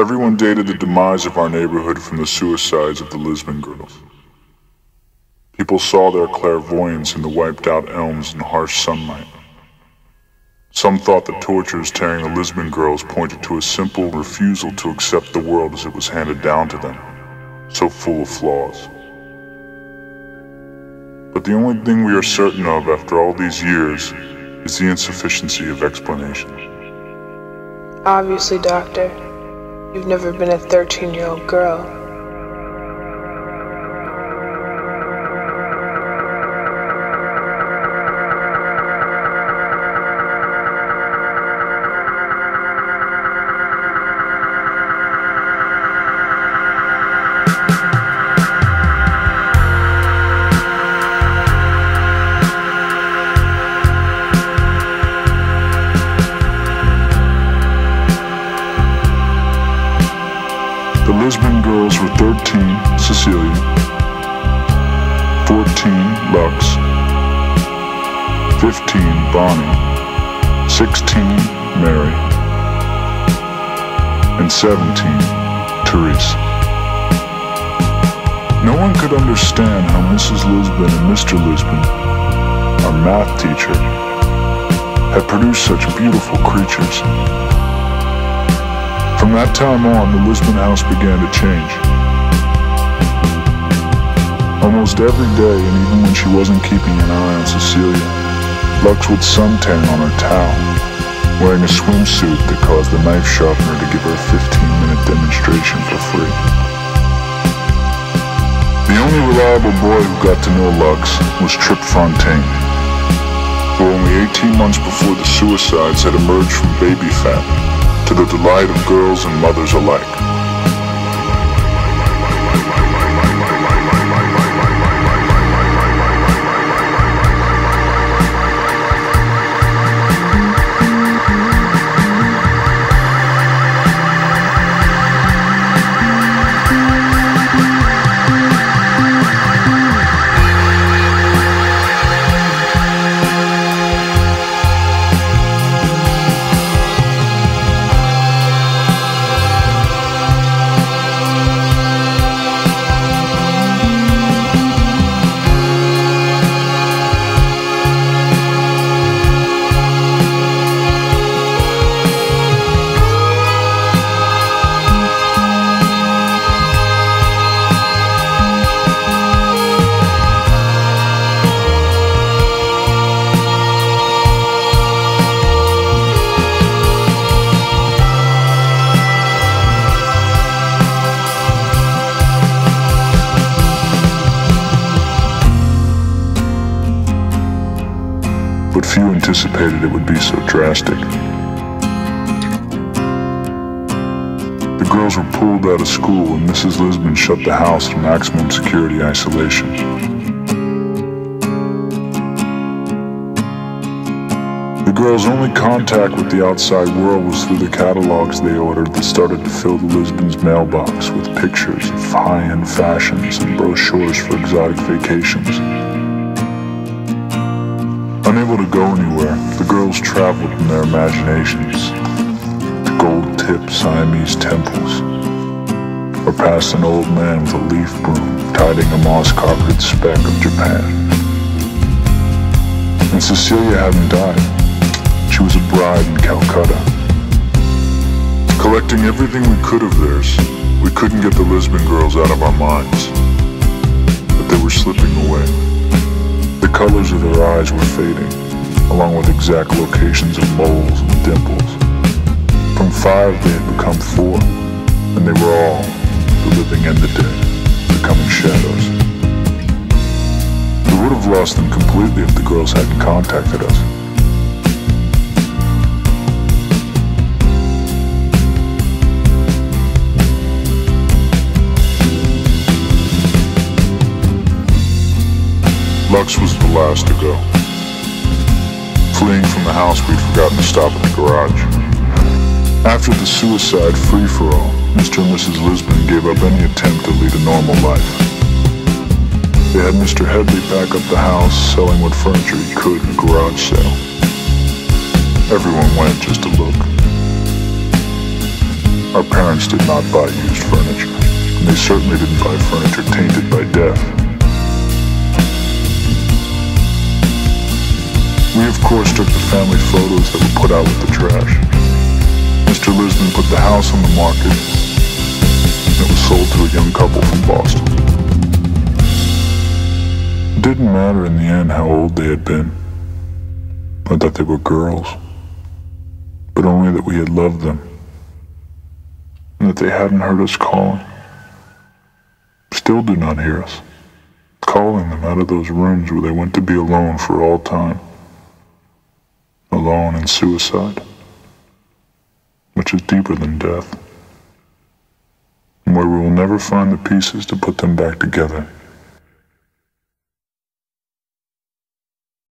Everyone dated the demise of our neighborhood from the suicides of the Lisbon girls. People saw their clairvoyance in the wiped-out elms and harsh sunlight. Some thought the tortures tearing the Lisbon girls pointed to a simple refusal to accept the world as it was handed down to them, so full of flaws. But the only thing we are certain of after all these years is the insufficiency of explanation. Obviously, Doctor, you've never been a 13-year-old girl. The Lisbon girls were 13, Cecilia, 14, Lux, 15, Bonnie, 16, Mary, and 17, Therese. No one could understand how Mrs. Lisbon and Mr. Lisbon, our math teacher, had produced such beautiful creatures. From that time on, the Lisbon house began to change. Almost every day, and even when she wasn't keeping an eye on Cecilia, Lux would suntan on her towel, wearing a swimsuit that caused the knife sharpener to give her a 15-minute demonstration for free. The only reliable boy who got to know Lux was Trip Fontaine, who only 18 months before the suicides had emerged from baby fat, to the delight of girls and mothers alike. But few anticipated it would be so drastic. The girls were pulled out of school and Mrs. Lisbon shut the house in maximum security isolation. The girls' only contact with the outside world was through the catalogs they ordered that started to fill the Lisbon's mailbox with pictures of high-end fashions and brochures for exotic vacations. Unable to go anywhere, the girls traveled in their imaginations to gold-tipped Siamese temples, or past an old man with a leaf broom tiding a moss-carpeted speck of Japan. And Cecilia hadn't died. She was a bride in Calcutta. Collecting everything we could of theirs, we couldn't get the Lisbon girls out of our minds, but they were slipping away. The colors of their eyes were fading, along with exact locations of moles and dimples. From 5 they had become 4, and they were all, the living and the dead, becoming shadows. We would have lost them completely if the girls hadn't contacted us. Lux was the last to go. Fleeing from the house, we'd forgotten to stop at the garage. After the suicide free-for-all, Mr. and Mrs. Lisbon gave up any attempt to lead a normal life. They had Mr. Headley pack up the house, selling what furniture he could in a garage sale. Everyone went just to look. Our parents did not buy used furniture, and they certainly didn't buy furniture tainted by death. We, of course, took the family photos that were put out with the trash. Mr. Lisbon put the house on the market, and it was sold to a young couple from Boston. It didn't matter in the end how old they had been, or that they were girls, but only that we had loved them, and that they hadn't heard us calling. Still do not hear us, calling them out of those rooms where they went to be alone for all time. Alone in suicide, which is deeper than death, and where we will never find the pieces to put them back together